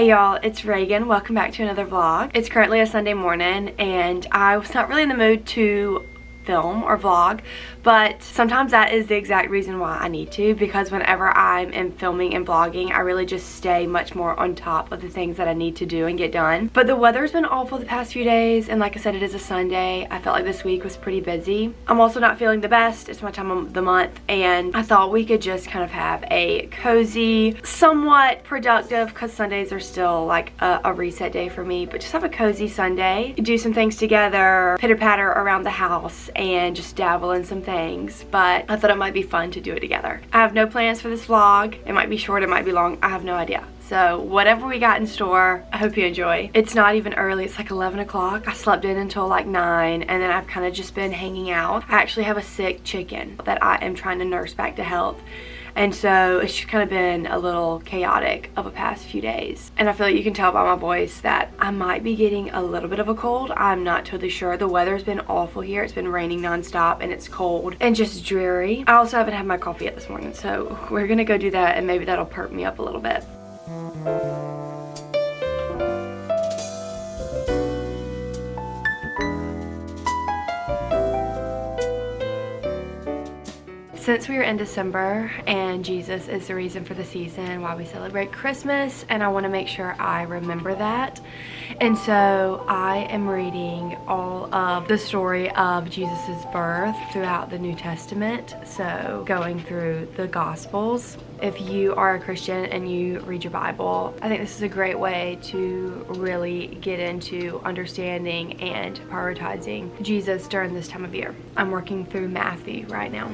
Hey y'all, it's Reagan. Welcome back to another vlog. It's currently a Sunday morning and I was not really in the mood to film or vlog, but sometimes that is the exact reason why I need to, because whenever I'm in filming and vlogging, I really just stay much more on top of the things that I need to do and get done. But the weather's been awful the past few days, and like I said, it is a Sunday. I felt like this week was pretty busy. I'm also not feeling the best. It's my time of the month, and I thought we could just kind of have a cozy, somewhat productive, because Sundays are still like a reset day for me, but just have a cozy Sunday, do some things together, pitter-patter around the house, and just dabble in some things. But I thought it might be fun to do it together. I have no plans for this vlog. It might be short, it might be long, I have no idea. So whatever we got in store, I hope you enjoy. It's not even early, it's like 11 o'clock. I slept in until like 9, and then I've kind of just been hanging out. I actually have a sick chicken that I am trying to nurse back to health. And so it's just kind of been a little chaotic of a past few days. And I feel like you can tell by my voice that I might be getting a little bit of a cold. I'm not totally sure. The weather's been awful here. It's been raining nonstop and it's cold and just dreary. I also haven't had my coffee yet this morning, so we're gonna go do that and maybe that'll perk me up a little bit. Since we are in December and Jesus is the reason for the season, why we celebrate Christmas, and I want to make sure I remember that. And so I am reading all of the story of Jesus's birth throughout the New Testament. So going through the Gospels. If you are a Christian and you read your Bible, I think this is a great way to really get into understanding and prioritizing Jesus during this time of year. I'm working through Matthew right now.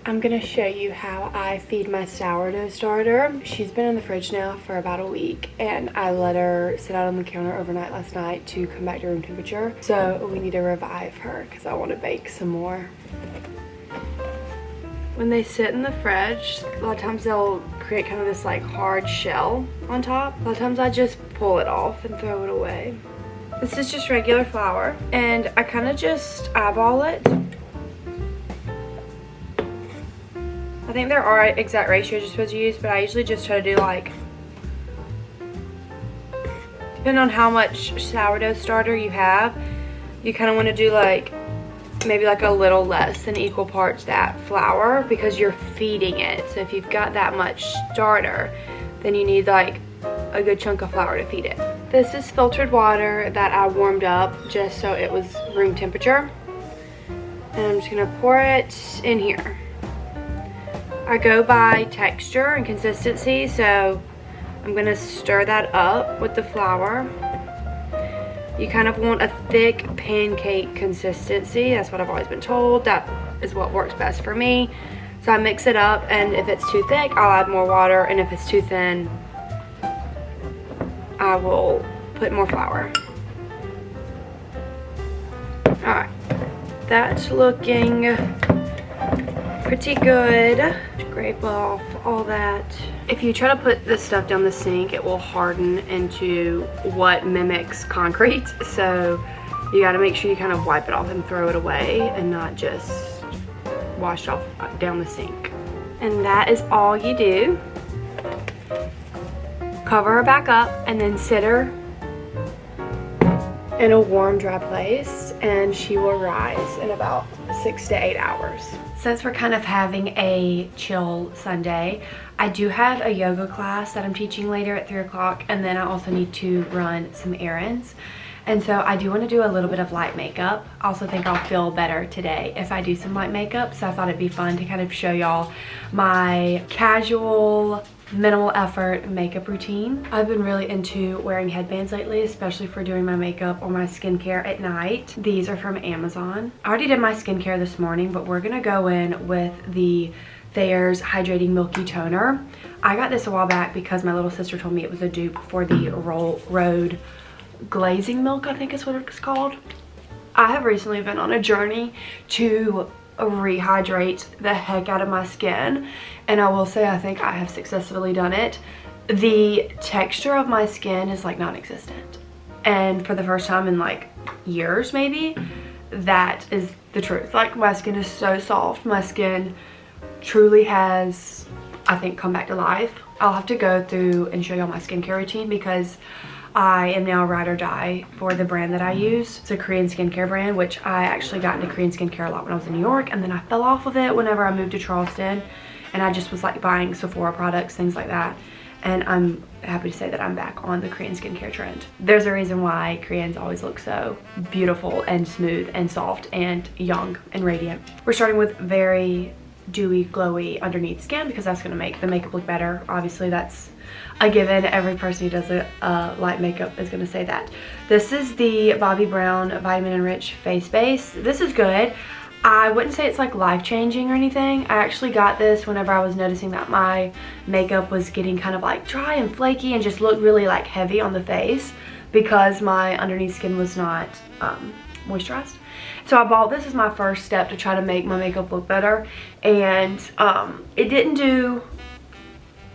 I'm gonna show you how I feed my sourdough starter. She's been in the fridge now for about a week, and I let her sit out on the counter overnight last night to come back to room temperature. So we need to revive her because I want to bake some more. When they sit in the fridge, a lot of times they'll create kind of this like hard shell on top. A lot of times I just pull it off and throw it away. This is just regular flour, and I kind of just eyeball it. I think there are exact ratios you're supposed to use, but I usually just try to do like, depending on how much sourdough starter you have, you kind of want to do like maybe like a little less than equal parts that flour, because you're feeding it. So if you've got that much starter, then you need like a good chunk of flour to feed it. This is filtered water that I warmed up just so it was room temperature, and I'm just gonna pour it in here. I go by texture and consistency, so I'm gonna stir that up with the flour. You kind of want a thick pancake consistency. That's what I've always been told. That is what works best for me. So I mix it up, and if it's too thick, I'll add more water, and if it's too thin, I will put more flour. Alright, that's looking pretty good. scrape off all that. If you try to put this stuff down the sink, it will harden into what mimics concrete. So you gotta make sure you kind of wipe it off and throw it away and not just wash it off down the sink. And that is all you do. Cover her back up and then sit her in a warm, dry place, and she will rise in about 6 to 8 hours. Since we're kind of having a chill Sunday, I do have a yoga class that I'm teaching later at 3 o'clock, and then I also need to run some errands. And so I do want to do a little bit of light makeup. I also think I'll feel better today if I do some light makeup, so I thought it'd be fun to kind of show y'all my casual, minimal effort makeup routine. I've been really into wearing headbands lately, especially for doing my makeup or my skincare at night. These are from Amazon. I already did my skincare this morning, but we're gonna go in with the Thayer's Hydrating Milky Toner. I got this a while back because my little sister told me it was a dupe for the Road Glazing Milk, I think is what it's called. I have recently been on a journey to rehydrate the heck out of my skin, and I will say I think I have successfully done it. The texture of my skin is like non-existent, and for the first time in like years maybe, that is the truth. Like, my skin is so soft. My skin truly has, I think, come back to life. I'll have to go through and show y'all my skincare routine because I am now ride or die for the brand that I use. It's a Korean skincare brand, which I actually got into Korean skincare a lot when I was in New York, and then I fell off of it whenever I moved to Charleston, and I just was like buying Sephora products, things like that. And I'm happy to say that I'm back on the Korean skincare trend. There's a reason why Koreans always look so beautiful and smooth and soft and young and radiant. We're starting with very dewy, glowy underneath skin because that's gonna make the makeup look better. Obviously, that's a given. Every person who does a light makeup is going to say that. This is the Bobbi Brown Vitamin Enriched Face Base. This is good. I wouldn't say it's like life-changing or anything. I actually got this whenever I was noticing that my makeup was getting kind of like dry and flaky and just looked really like heavy on the face because my underneath skin was not moisturized. So I bought this as my first step to try to make my makeup look better, and it didn't do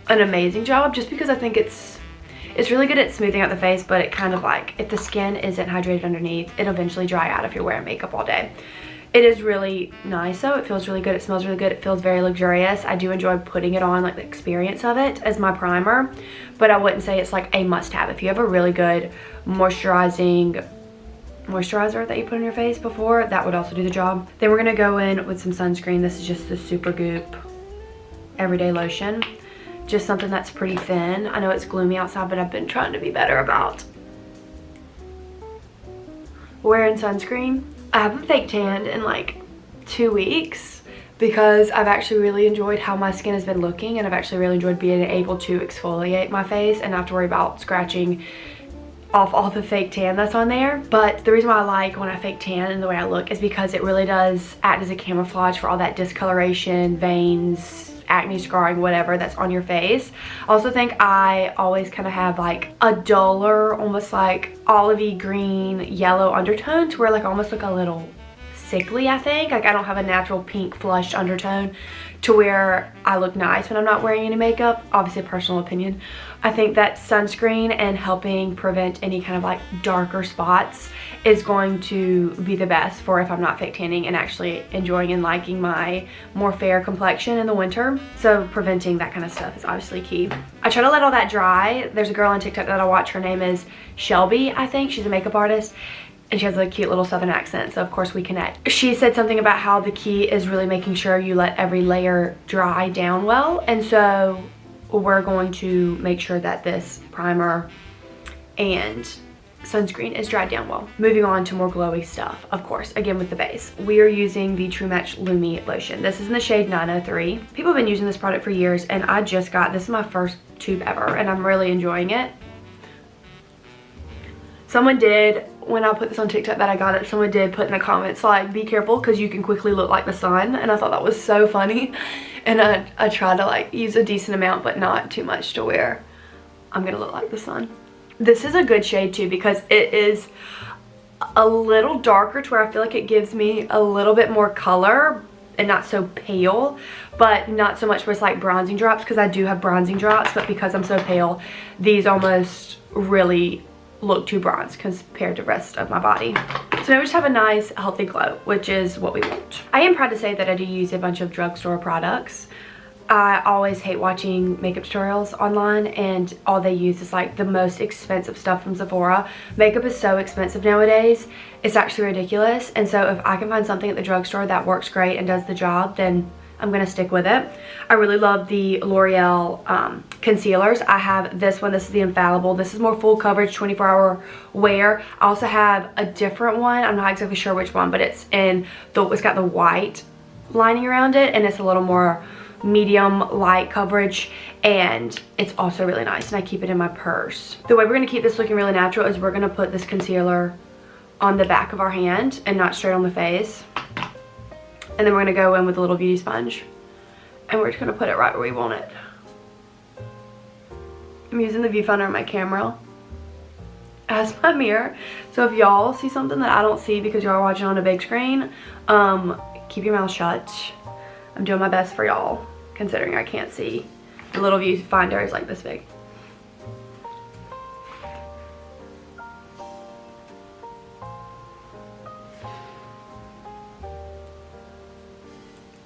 an amazing job just because I think it's really good at smoothing out the face, but it kind of like, if the skin isn't hydrated underneath, it'll eventually dry out if you're wearing makeup all day. It is really nice though. It feels really good. It smells really good. It feels very luxurious. I do enjoy putting it on, like the experience of it as my primer, but I wouldn't say it's like a must-have. If you have a really good moisturizer that you put on your face before, that would also do the job. Then we're gonna go in with some sunscreen. This is just the Supergoop Everyday Lotion. Just something that's pretty thin. I know it's gloomy outside, but I've been trying to be better about wearing sunscreen. I haven't fake tanned in like 2 weeks because I've actually really enjoyed how my skin has been looking, and I've actually really enjoyed being able to exfoliate my face and not have to worry about scratching off all the fake tan that's on there. But the reason why I like when I fake tan and the way I look is because it really does act as a camouflage for all that discoloration, veins, acne, scarring, whatever that's on your face. I also think I always kind of have like a duller, almost like olivey green, yellow undertone to where like I almost look a little sickly, I think. Like I don't have a natural pink flushed undertone to where I look nice when I'm not wearing any makeup. Obviously a personal opinion. I think that sunscreen and helping prevent any kind of like darker spots is going to be the best for if I'm not fake tanning and actually enjoying and liking my more fair complexion in the winter. So preventing that kind of stuff is obviously key. I try to let all that dry. There's a girl on TikTok that I watch. Her name is Shelby, I think. She's a makeup artist, and she has a cute little southern accent, so of course we connect. She said something about how the key is really making sure you let every layer dry down well, and so we're going to make sure that this primer and sunscreen is dried down well. Moving on to more glowy stuff, of course, again with the base. We are using the True Match Lumi lotion. This is in the shade 903. People have been using this product for years, and I just got, this is my first tube ever, and I'm really enjoying it. Someone did, when I put this on TikTok that I got it, someone did put in the comments like, be careful because you can quickly look like the sun, and I thought that was so funny. And I try to like use a decent amount but not too much to where I'm gonna look like the sun. This is a good shade too because it is a little darker to where I feel like it gives me a little bit more color, and not so pale, but not so much where it's like bronzing drops, because I do have bronzing drops, but because I'm so pale, these almost really look too bronzed compared to the rest of my body. So now we just have a nice healthy glow, which is what we want. I am proud to say that I do use a bunch of drugstore products. I always hate watching makeup tutorials online, and all they use is like the most expensive stuff from Sephora. Makeup is so expensive nowadays, it's actually ridiculous. And so if I can find something at the drugstore that works great and does the job, then I'm gonna stick with it. I really love the L'Oreal concealers. I have this one. This is the Infallible. This is more full coverage, 24-hour wear. I also have a different one. I'm not exactly sure which one, but it's got the white lining around it, and it's a little more medium light coverage, and it's also really nice, and I keep it in my purse. The way we're going to keep this looking really natural is we're going to put this concealer on the back of our hand and not straight on the face, and then we're going to go in with a little beauty sponge, and we're just going to put it right where we want it. I'm using the viewfinder on my camera as my mirror, so if y'all see something that I don't see because y'all are watching on a big screen, keep your mouth shut. I'm doing my best for y'all, considering I can't see. The little viewfinder is like this big.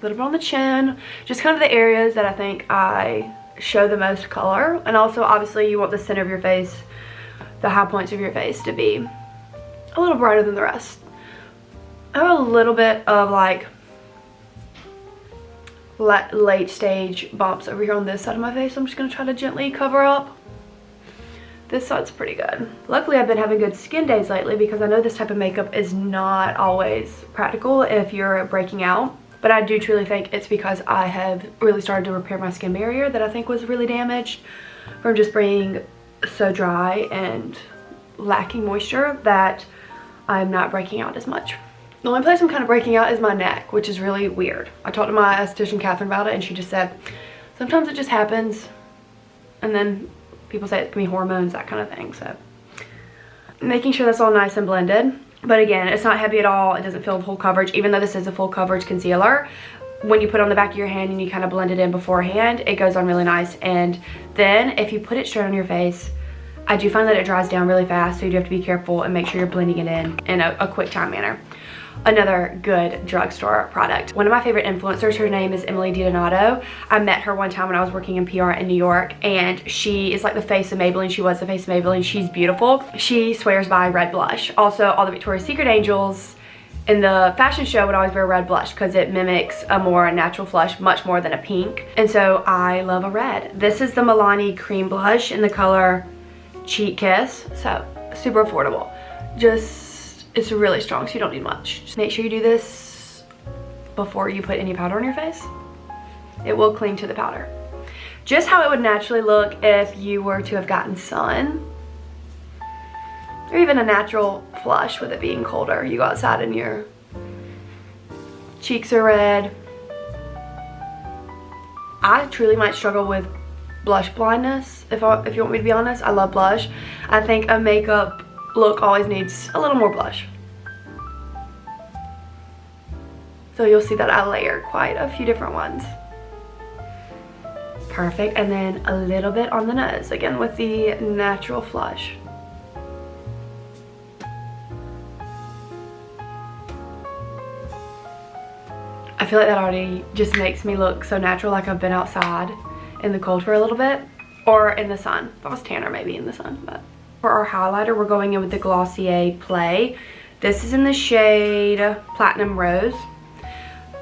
A little bit on the chin, just kind of the areas that I think I show the most color. And also, obviously, you want the center of your face, the high points of your face, to be a little brighter than the rest. I have a little bit of like late stage bumps over here on this side of my face. I'm just going to try to gently cover up. This side's pretty good. Luckily, I've been having good skin days lately, because I know this type of makeup is not always practical if you're breaking out. But I do truly think it's because I have really started to repair my skin barrier that I think was really damaged from just being so dry and lacking moisture, that I'm not breaking out as much. The only place I'm kind of breaking out is my neck, which is really weird. I talked to my esthetician Catherine about it, and she just said sometimes it just happens, and then people say it can be hormones, that kind of thing. So making sure that's all nice and blended. But again, it's not heavy at all. It doesn't feel full coverage, even though this is a full coverage concealer. When you put it on the back of your hand and you kind of blend it in beforehand, it goes on really nice. And then if you put it straight on your face, I do find that it dries down really fast, so you do have to be careful and make sure you're blending it in a quick time manner. Another good drugstore product. One of my favorite influencers, her name is Emily DiDonato. I met her one time when I was working in PR in New York, and she is like the face of Maybelline. She was the face of Maybelline. She's beautiful. She swears by red blush. Also, all the Victoria's Secret angels in the fashion show would always wear red blush because it mimics a more natural flush much more than a pink. And so I love a red. This is the Milani cream blush in the color Cheek Kiss. So super affordable. It's really strong, so you don't need much. Just make sure you do this before you put any powder on your face. It will cling to the powder. Just how it would naturally look if you were to have gotten sun, or even a natural flush with it being colder. You go outside and your cheeks are red. I truly might struggle with blush blindness, if you want me to be honest. I love blush. I think a makeup look always needs a little more blush. So you'll see that I layer quite a few different ones. Perfect. And then a little bit on the nose, again with the natural flush. I feel like that already just makes me look so natural, like I've been outside in the cold for a little bit, or in the sun. If I was tanner, maybe in the sun. But for our highlighter, we're going in with the Glossier Play. This is in the shade Platinum Rose.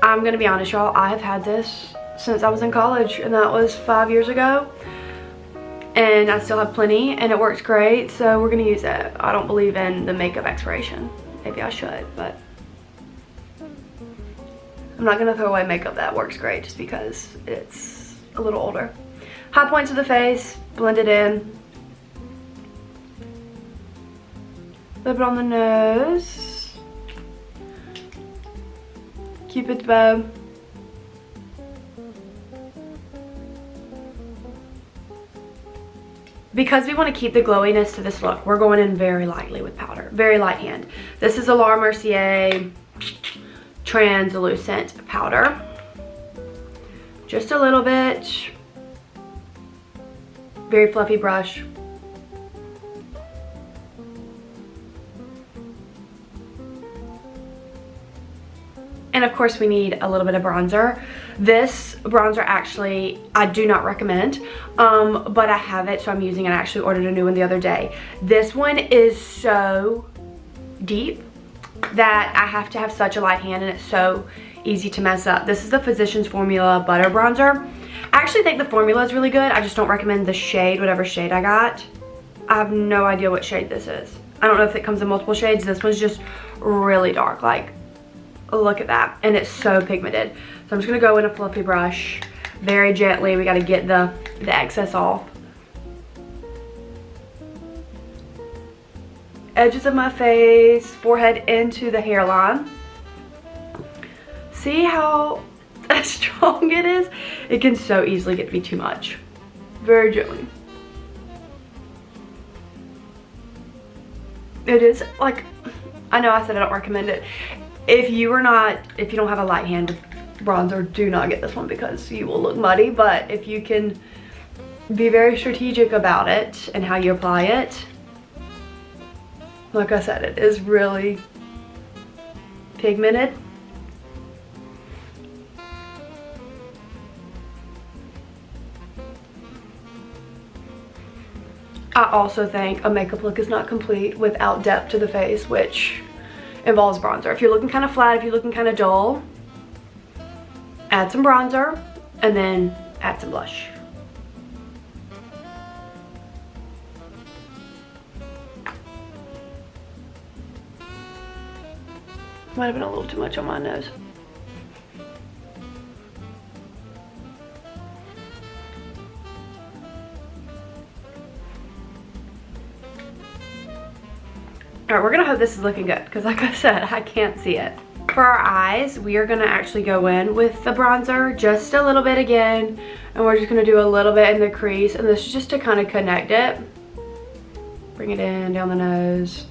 I'm gonna be honest, y'all, I have had this since I was in college, and that was 5 years ago. And I still have plenty, and it works great, so we're gonna use it. I don't believe in the makeup expiration. Maybe I should, but I'm not gonna throw away makeup that works great just because it's a little older. High points of the face, blend it in. A little bit on the nose. Cupid's bow. Because we want to keep the glowiness to this look, we're going in very lightly with powder. Very light hand. This is a Laura Mercier translucent powder. Just a little bit. Very fluffy brush. And of course we need a little bit of bronzer. This bronzer actually I do not recommend, but I have it, so I'm using it. I actually ordered a new one the other day. This one is so deep that I have to have such a light hand, and it's so easy to mess up. This is the Physicians Formula Butter Bronzer. I actually think the formula is really good. I just don't recommend the shade, whatever shade I got. I have no idea what shade this is. I don't know if it comes in multiple shades. This one's just really dark, like, look at that. And it's so pigmented. So I'm just gonna go in a fluffy brush very gently. We gotta get the excess off. Edges of my face, forehead into the hairline. See how strong it is? It can so easily get to be too much. Very gently. It is like, I know I said I don't recommend it. If you don't have a light hand bronzer, do not get this one because you will look muddy. But if you can be very strategic about it and how you apply it, like I said, it is really pigmented. I also think a makeup look is not complete without depth to the face, which involves bronzer. If you're looking kind of flat, if you're looking kind of dull, add some bronzer and then add some blush. Might have been a little too much on my nose. Alright, we're gonna hope this is looking good because like I said, I can't see it. For our eyes, we are gonna actually go in with the bronzer just a little bit again, and we're just gonna do a little bit in the crease, and this is just to kind of connect it. Bring it in down the nose.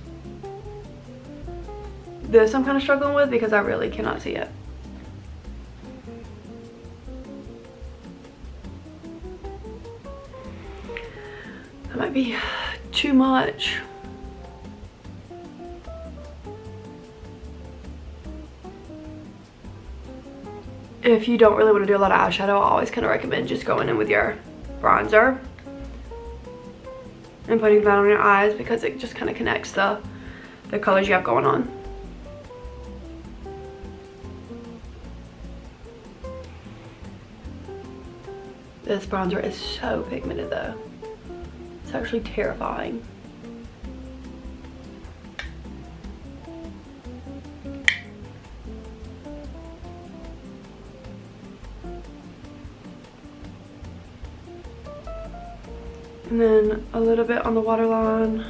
This I'm kind of struggling with because I really cannot see it. That might be too much. If you don't really want to do a lot of eyeshadow, I always kind of recommend just going in with your bronzer and putting that on your eyes because it just kind of connects the colors you have going on. This bronzer is so pigmented though. It's actually terrifying. And then a little bit on the waterline.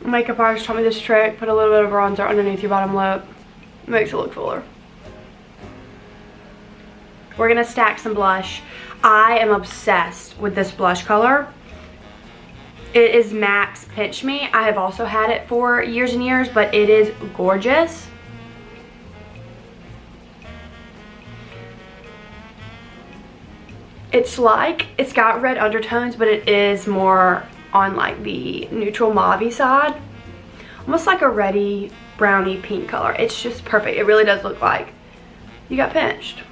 Makeup artist taught me this trick. Put a little bit of bronzer underneath your bottom lip. Makes it look fuller. We're gonna stack some blush. I am obsessed with this blush color. It is MAC's Pinch Me. I have also had it for years and years, but it is gorgeous. It's got red undertones, but it is more on like the neutral mauve side. Almost like a reddy, browny pink color. It's just perfect. It really does look like you got pinched.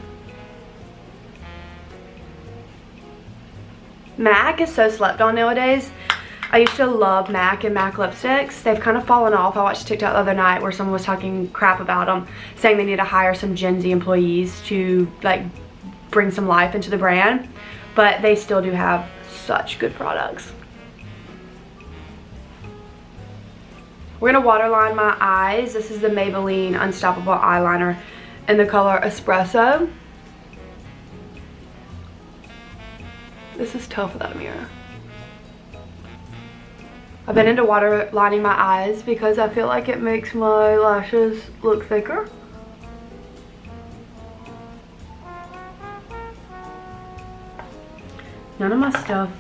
MAC is so slept on nowadays. I used to love MAC and MAC lipsticks. They've kind of fallen off. I watched a TikTok the other night where someone was talking crap about them, saying they need to hire some Gen Z employees to like bring some life into the brand, but they still do have such good products. We're gonna waterline my eyes. This is the Maybelline Unstoppable Eyeliner in the color Espresso. This is tough without a mirror. I've been into waterlining my eyes because I feel like it makes my lashes look thicker. None of my stuff.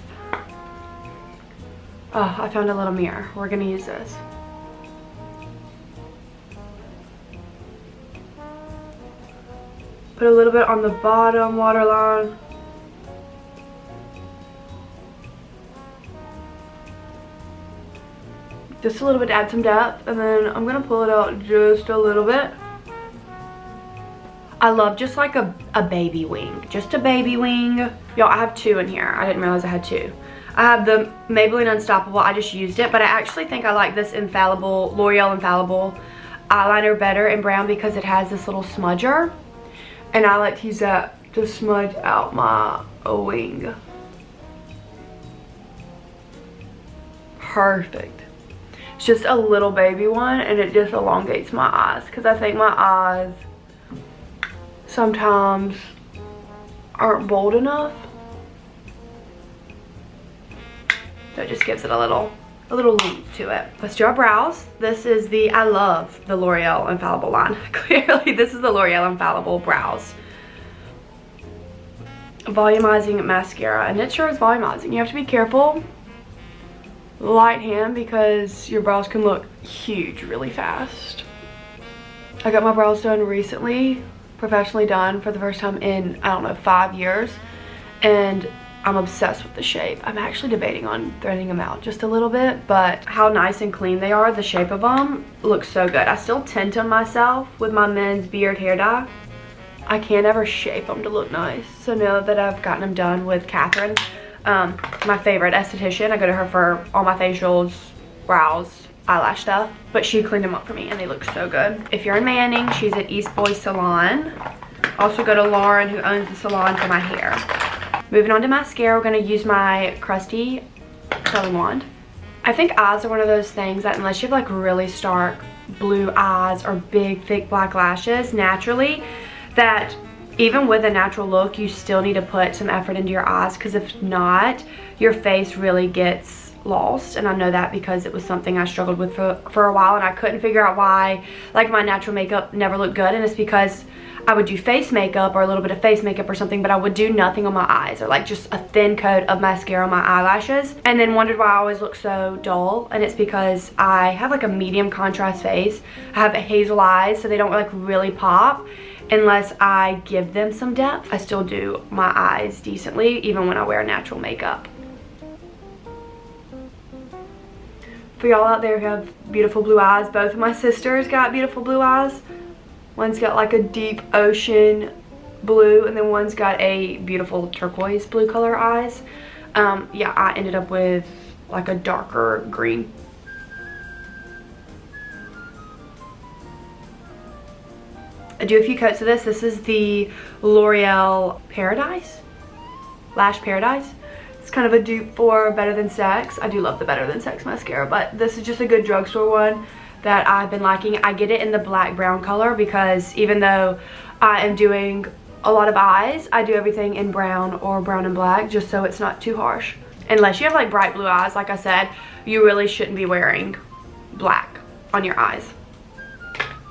Oh, I found a little mirror. We're gonna use this. Put a little bit on the bottom waterline. Just a little bit to add some depth, and then I'm gonna pull it out just a little bit. I love just like a baby wing, just a baby wing. Y'all, I have two in here. I didn't realize I had two. I have the Maybelline Unstoppable. I just used it, but I actually think I like this Infallible, L'Oreal Infallible eyeliner better in brown because it has this little smudger, and I like to use that to smudge out my wing. Perfect. It's just a little baby one, and it just elongates my eyes because I think my eyes sometimes aren't bold enough. So it just gives it a little length to it. Let's do our brows. This is the, I love the L'Oreal Infallible line. Clearly, this is the L'Oreal Infallible brows. Volumizing mascara, and it sure is volumizing. You have to be careful, light hand, because your brows can look huge really fast. I got my brows done recently, professionally done for the first time in, I don't know, 5 years, and I'm obsessed with the shape. I'm actually debating on threading them out just a little bit, but how nice and clean they are, the shape of them looks so good. I still tint them myself with my men's beard hair dye. I can't ever shape them to look nice. So now that I've gotten them done with Catherine, my favorite esthetician, I go to her for all my facials, brows, eyelash stuff, but she cleaned them up for me and they look so good. If you're in Manning, she's at East Boy Salon. Also go to Lauren, who owns the salon, for my hair. Moving on to mascara, we're going to use my crusty curling wand. I think eyes are one of those things that unless you have like really stark blue eyes or big thick black lashes naturally, that even with a natural look you still need to put some effort into your eyes, because if not, your face really gets lost. And I know that because it was something I struggled with for a while, and I couldn't figure out why like my natural makeup never looked good, and it's because I would do face makeup or a little bit of face makeup or something, but I would do nothing on my eyes, or like just a thin coat of mascara on my eyelashes, and then wondered why I always look so dull. And it's because I have like a medium contrast face. I have hazel eyes, so they don't like really pop unless I give them some depth. I still do my eyes decently even when I wear natural makeup. For y'all out there who have beautiful blue eyes, both of my sisters got beautiful blue eyes. One's got like a deep ocean blue, and then one's got a beautiful turquoise blue color eyes. Yeah, I ended up with like a darker green. I do a few coats of this. This is the L'Oreal Paradise, Lash Paradise. It's kind of a dupe for Better Than Sex. I do love the Better Than Sex mascara, but this is just a good drugstore one that I've been liking. I get it in the black brown color because even though I am doing a lot of eyes, I do everything in brown or brown and black just so it's not too harsh. Unless you have like bright blue eyes, like I said, you really shouldn't be wearing black on your eyes.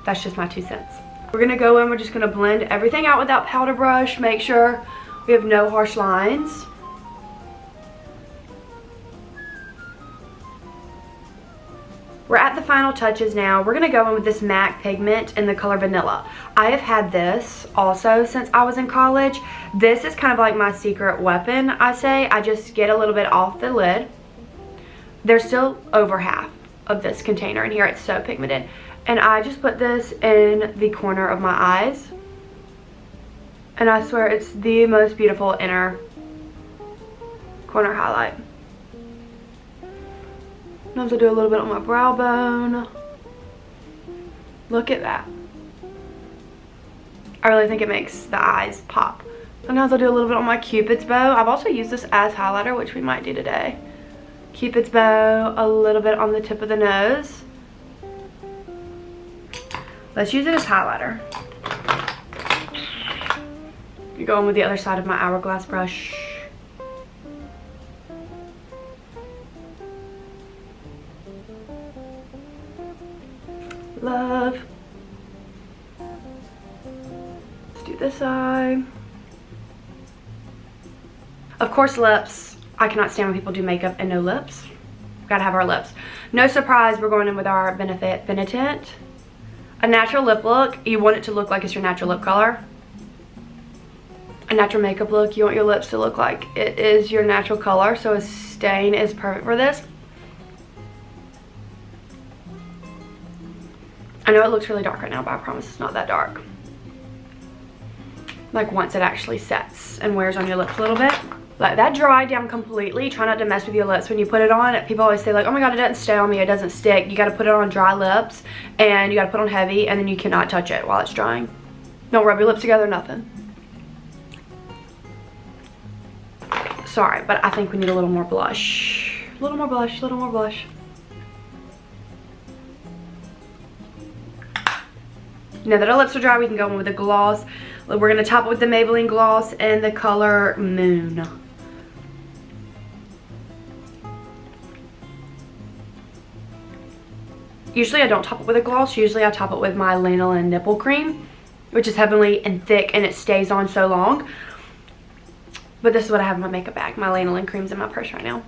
That's just my 2 cents. We're gonna go in, we're just gonna blend everything out with that powder brush, make sure we have no harsh lines. We're at the final touches now. We're going to go in with this MAC pigment in the color Vanilla. I have had this also since I was in college. This is kind of like my secret weapon, I say. I just get a little bit off the lid. There's still over half of this container in here. It's so pigmented. And I just put this in the corner of my eyes. And I swear it's the most beautiful inner corner highlight. Sometimes I'll do a little bit on my brow bone. Look at that. I really think it makes the eyes pop. Sometimes I'll do a little bit on my Cupid's bow. I've also used this as highlighter, which we might do today. Cupid's bow, a little bit on the tip of the nose. Let's use it as highlighter. You go in with the other side of my hourglass brush. Love. Let's do this side. Of course, lips. I cannot stand when people do makeup and no lips. Gotta have our lips. No surprise, we're going in with our Benefit Benetint. A natural lip look, you want it to look like it's your natural lip color. A natural makeup look, you want your lips to look like it is your natural color, so a stain is perfect for this. I know it looks really dark right now, but I promise it's not that dark. Like once it actually sets and wears on your lips a little bit. Let that dry down completely. Try not to mess with your lips when you put it on. People always say like, oh my god, it doesn't stay on me, it doesn't stick. You gotta put it on dry lips and you gotta put on heavy, and then you cannot touch it while it's drying. Don't rub your lips together, nothing. Sorry, but I think we need a little more blush. A little more blush, a little more blush. Now that our lips are dry, we can go in with a gloss. We're gonna top it with the Maybelline gloss in the color Moon. Usually I don't top it with a gloss. Usually I top it with my lanolin nipple cream, which is heavily and thick and it stays on so long. But this is what I have in my makeup bag. My lanolin cream's in my purse right now.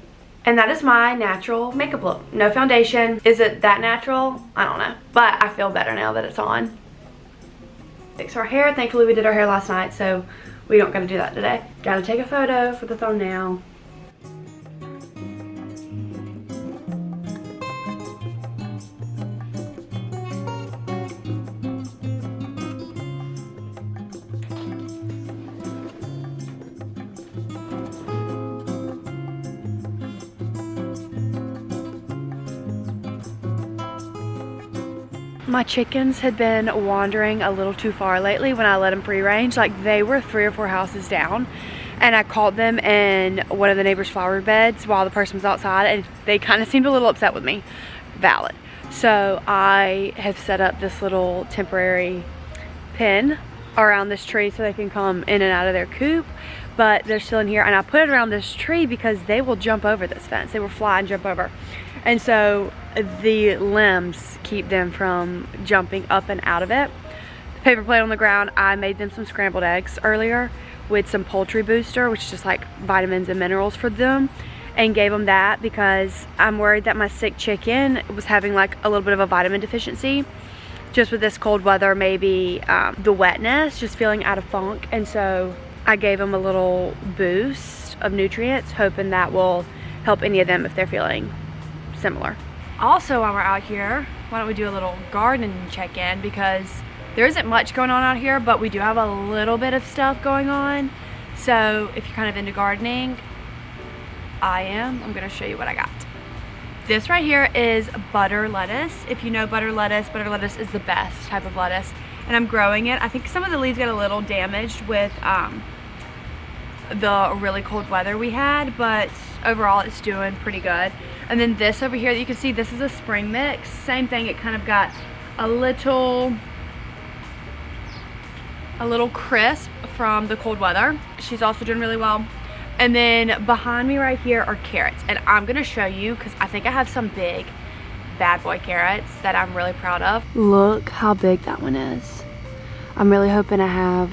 And that is my natural makeup look. No foundation. Is it that natural? I don't know. But I feel better now that it's on. Fix our hair. Thankfully we did our hair last night, so we don't gotta do that today. Gotta take a photo for the thumbnail. My chickens had been wandering a little too far lately when I let them free range. Like they were 3 or 4 houses down, and I caught them in one of the neighbor's flower beds while the person was outside, and they kind of seemed a little upset with me. Valid. So I have set up this little temporary pen around this tree so they can come in and out of their coop, but they're still in here, and I put it around this tree because they will jump over this fence. They will fly and jump over, and so the limbs keep them from jumping up and out of it. The paper plate on the ground, I made them some scrambled eggs earlier with some poultry booster, which is just like vitamins and minerals for them, and gave them that because I'm worried that my sick chicken was having like a little bit of a vitamin deficiency just with this cold weather, maybe the wetness, just feeling out of funk. And so I gave them a little boost of nutrients, hoping that will help any of them if they're feeling similar. Also, while we're out here, why don't we do a little garden check-in, because there isn't much going on out here, but we do have a little bit of stuff going on. So if you're kind of into gardening, I'm gonna show you what I got. This right here is butter lettuce. If you know butter lettuce is the best type of lettuce, and I'm growing it. I think some of the leaves got a little damaged with the really cold weather we had, but overall it's doing pretty good. And then this over here that you can see, this is a spring mix. Same thing, it kind of got a little crisp from the cold weather. She's also doing really well. And then behind me right here are carrots, and I'm gonna show you because I think I have some big bad boy carrots that I'm really proud of. Look how big that one is. I'm really hoping I have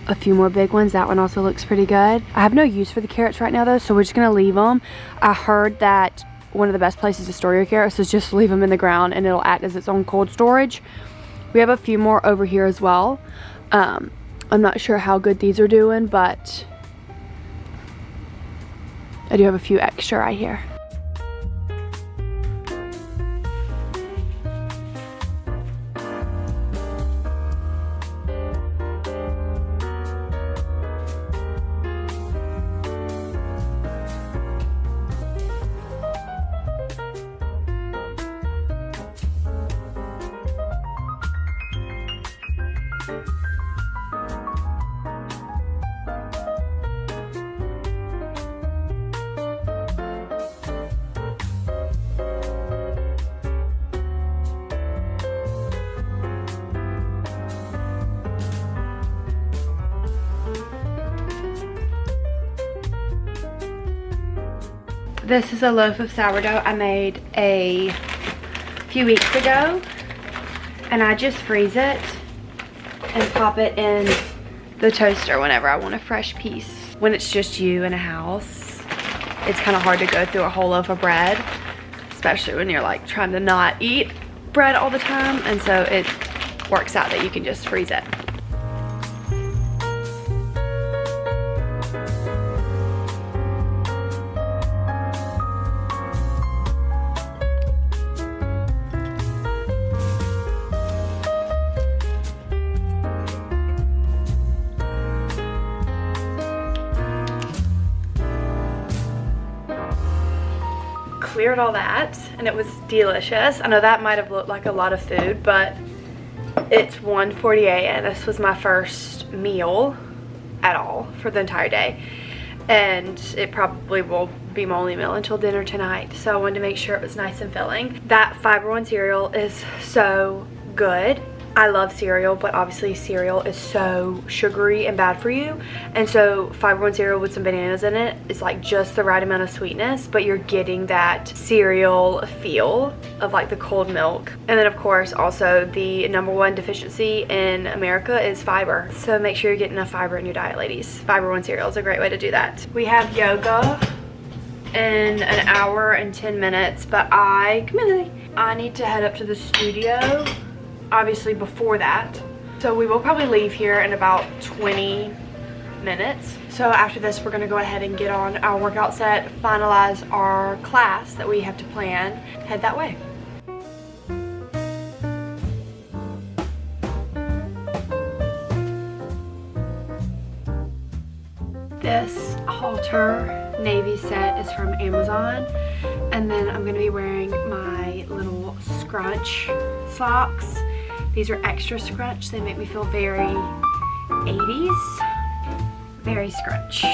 a few more big ones. That one also looks pretty good. I have no use for the carrots right now though, so we're just gonna leave them. I heard that one of the best places to store your carrots is just leave them in the ground and it'll act as its own cold storage. We have a few more over here as well. I'm not sure how good these are doing, but I do have a few extra right here. This is a loaf of sourdough I made a few weeks ago, and I just freeze it and pop it in the toaster whenever I want a fresh piece when it's just you in a house, it's kind of hard to go through a whole loaf of bread, especially when you're like trying to not eat bread all the time. And so it works out that you can just freeze it. Cleared all that and it was delicious. I know that might have looked like a lot of food, but it's 1:48 and this was my first meal at all for the entire day, and it probably will be my only meal until dinner tonight. So I wanted to make sure it was nice and filling. That Fiber One cereal is so good. I love cereal, but obviously cereal is so sugary and bad for you, and so Fiber One cereal with some bananas in it is like just the right amount of sweetness, but you're getting that cereal feel of like the cold milk. And then of course also the #1 deficiency in America is fiber, so make sure you're getting enough fiber in your diet, ladies. Fiber One cereal is a great way to do that. We have yoga in an hour and 10 minutes, but I need to head up to the studio obviously before that, so we will probably leave here in about 20 minutes. So after this we're going to go ahead and get on our workout set, finalize our class that we have to plan, head that way. This halter navy set is from Amazon, and then I'm going to be wearing my little scrunch socks. These are extra scrunch. They make me feel very 80s. Very scrunch.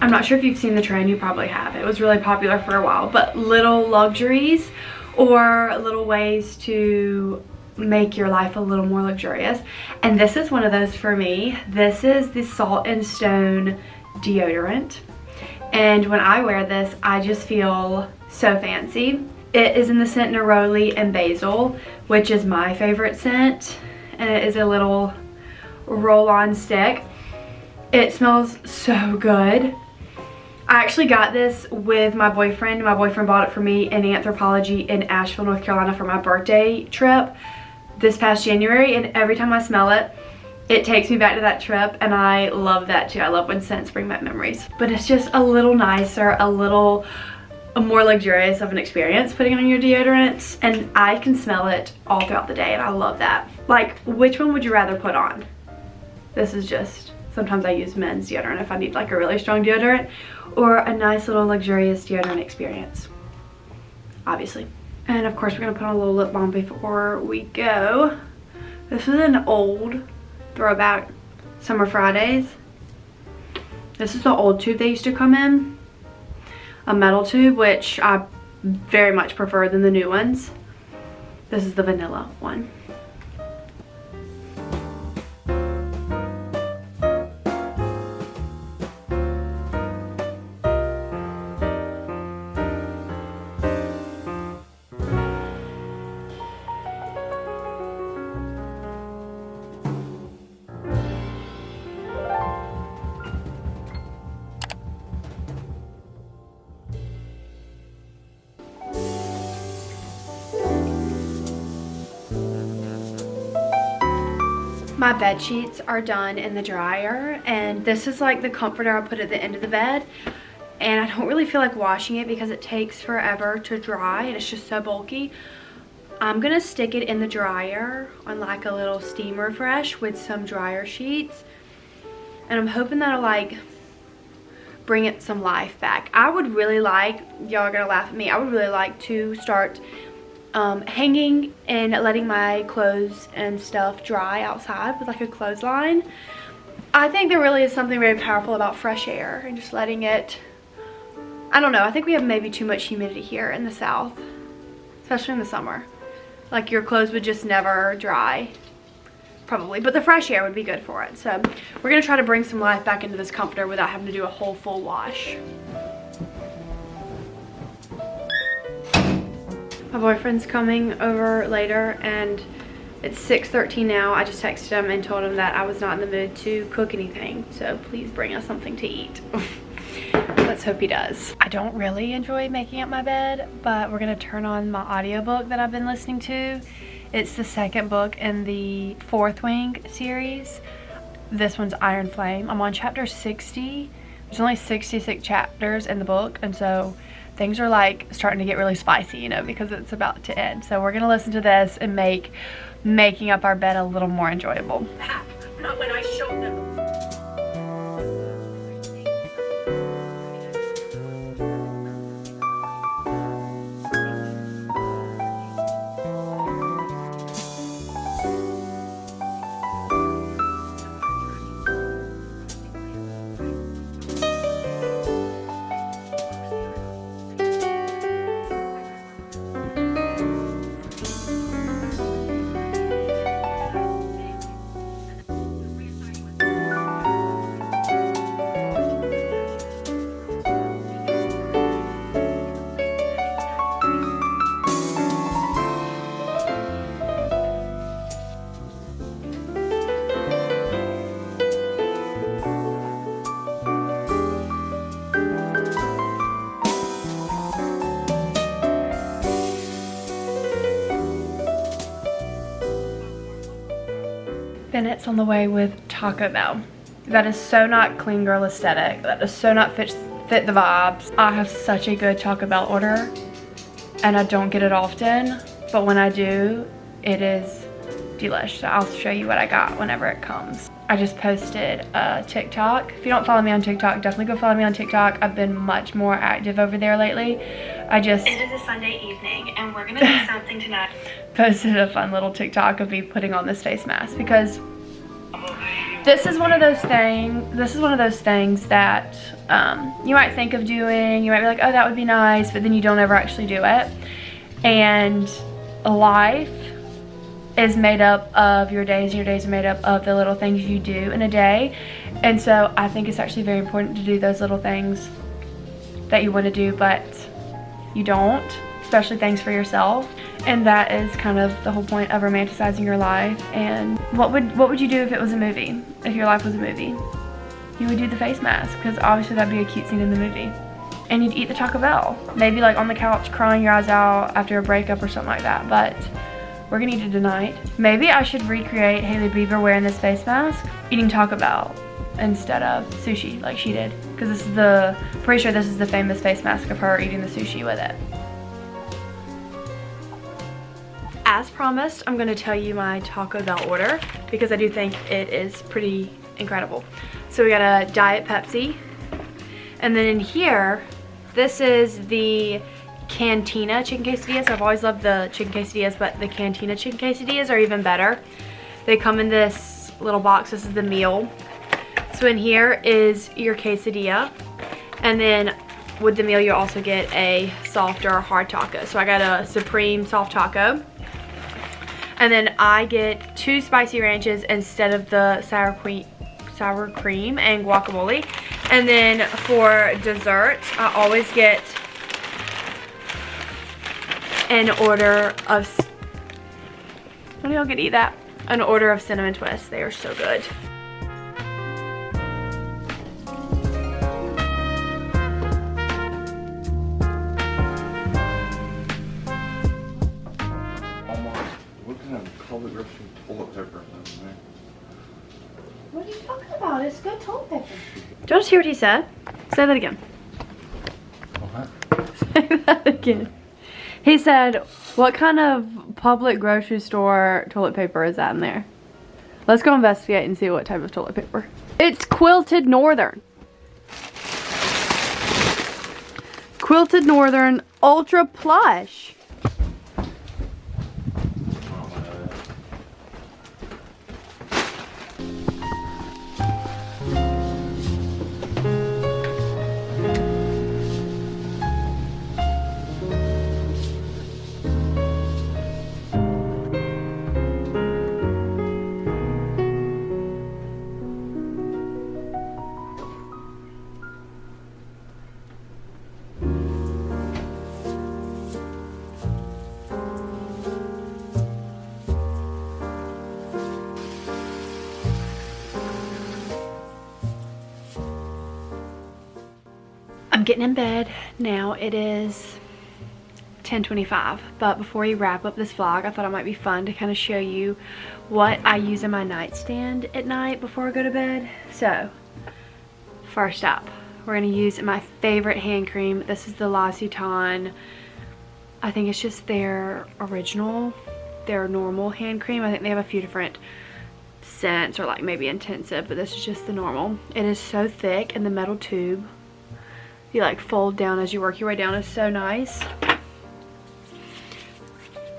I'm not sure if you've seen the trend, you probably have. It was really popular for a while, but little luxuries or little ways to make your life a little more luxurious. And this is one of those for me. This is the Salt and Stone deodorant. And when I wear this, I just feel so fancy. It is in the scent Neroli and Basil, which is my favorite scent. And it is a little roll-on stick. It smells so good. I actually got this with my boyfriend. My boyfriend bought it for me in Anthropologie in Asheville, North Carolina for my birthday trip this past January. And every time I smell it, it takes me back to that trip, and I love that too. I love when scents bring back memories. But it's just a little nicer, a little more luxurious of an experience putting on your deodorant, and I can smell it all throughout the day, and I love that. Like, which one would you rather put on? This is just, sometimes I use men's deodorant if I need like a really strong deodorant, or a nice little luxurious deodorant experience, obviously. And of course we're gonna put on a little lip balm before we go. This is an old throwback Summer Fridays. This is the old tube they used to come in, a metal tube, which I very much prefer than the new ones. This is the vanilla one. My bed sheets are done in the dryer, and this is like the comforter I put at the end of the bed, and I don't really feel like washing it because it takes forever to dry and it's just so bulky. I'm gonna stick it in the dryer on like a little steam refresh with some dryer sheets, and I'm hoping that'll like bring it some life back. I would really like, y'all are gonna laugh at me, I would really like to start hanging and letting my clothes and stuff dry outside with like a clothesline. I think there really is something very powerful about fresh air and just letting it, I don't know, I think we have maybe too much humidity here in the South, especially in the summer. Like your clothes would just never dry, probably, but the fresh air would be good for it. So we're gonna try to bring some life back into this comforter without having to do a whole full wash. My boyfriend's coming over later, and It's 6:13 now. I just texted him and told him that I was not in the mood to cook anything, so please bring us something to eat. Let's hope he does. I don't really enjoy making up my bed, but we're gonna turn on my audiobook that I've been listening to. It's the second book in the Fourth Wing series. This one's Iron Flame. I'm on chapter 60. There's only 66 chapters in the book, and so things are like starting to get really spicy, you know, because it's about to end. So we're gonna listen to this and make making up our bed a little more enjoyable. Not when I showed them. Bennett's on the way with Taco Bell. That is so not clean girl aesthetic. That does so not fit the vibes. I have such a good Taco Bell order, and I don't get it often, but when I do, it is delish. So I'll show you what I got whenever it comes. I just posted a TikTok. If you don't follow me on TikTok, definitely go follow me on TikTok. I've been much more active over there lately. It is a Sunday evening, and we're gonna do something tonight. Posted a fun little TikTok of me putting on this face mask because this is one of those things that you might think of doing. You might be like, oh, that would be nice, but then you don't ever actually do it. And life is made up of your days, and your days are made up of the little things you do in a day. And so I think it's actually very important to do those little things that you want to do but you don't, especially things for yourself. And that is kind of the whole point of romanticizing your life. And what would you do if it was a movie? If your life was a movie? You would do the face mask, because obviously that'd be a cute scene in the movie. And you'd eat the Taco Bell. Maybe like on the couch crying your eyes out after a breakup or something like that. But we're gonna eat it tonight. Maybe I should recreate Hailey Bieber wearing this face mask, eating Taco Bell instead of sushi like she did. Because this is pretty sure this is the famous face mask of her eating the sushi with it. As promised, I'm gonna tell you my Taco Bell order because I do think it is pretty incredible. So we got a Diet Pepsi, and then in here, this is the Cantina chicken quesadillas. I've always loved the chicken quesadillas, but the Cantina chicken quesadillas are even better. They come in this little box. This is the meal. So in here is your quesadilla, and then with the meal you also get a soft or hard taco. So I got a Supreme soft taco. And then I get 2 spicy ranches instead of the sour cream and guacamole. And then for dessert, I always get an order of, what do y'all get to eat that? An order of cinnamon twists. They are so good. What are you talking about? It's good toilet paper. Do you just hear what he said? Say that again. What? Say that again. He said, what kind of public grocery store toilet paper is that in there? Let's go investigate and see what type of toilet paper. It's Quilted Northern. Quilted Northern Ultra Plush. I'm getting in bed now. It is 10:25, but before we wrap up this vlog, I thought it might be fun to kind of show you what I use in my nightstand at night before I go to bed. So first up, we're going to use my favorite hand cream. This is the L'Occitane. I think it's just their original, their normal hand cream. I think they have a few different scents or like maybe intensive, but this is just the normal. It is so thick, and the metal tube you like fold down as you work your way down is so nice.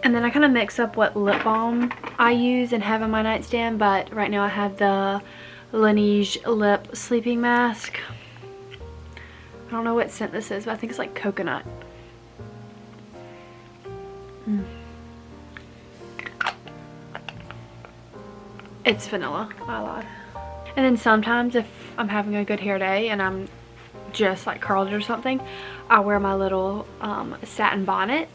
And then I kind of mix up what lip balm I use and have in my nightstand, but right now I have the Laneige lip sleeping mask. I don't know what scent this is, but I think it's like coconut. It's vanilla, I lied. And then sometimes if I'm having a good hair day and I'm just like curled or something, I wear my little satin bonnet.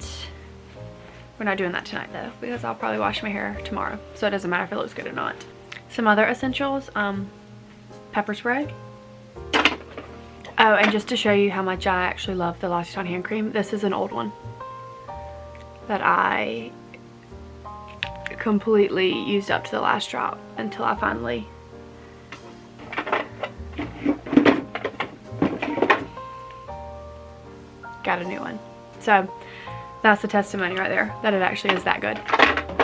We're not doing that tonight though, because I'll probably wash my hair tomorrow, so it doesn't matter if it looks good or not. Some other essentials, pepper spray. Oh, and just to show you how much I actually love the L'Occitane hand cream, this is an old one that I completely used up to the last drop until I finally got a new one. So that's the testimony right there that it actually is that good.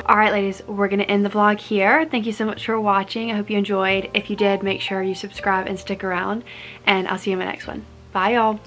All right, ladies, we're gonna end the vlog here. Thank you so much for watching. I hope you enjoyed. If you did, make sure you subscribe and stick around, and I'll see you in my next one. Bye, y'all.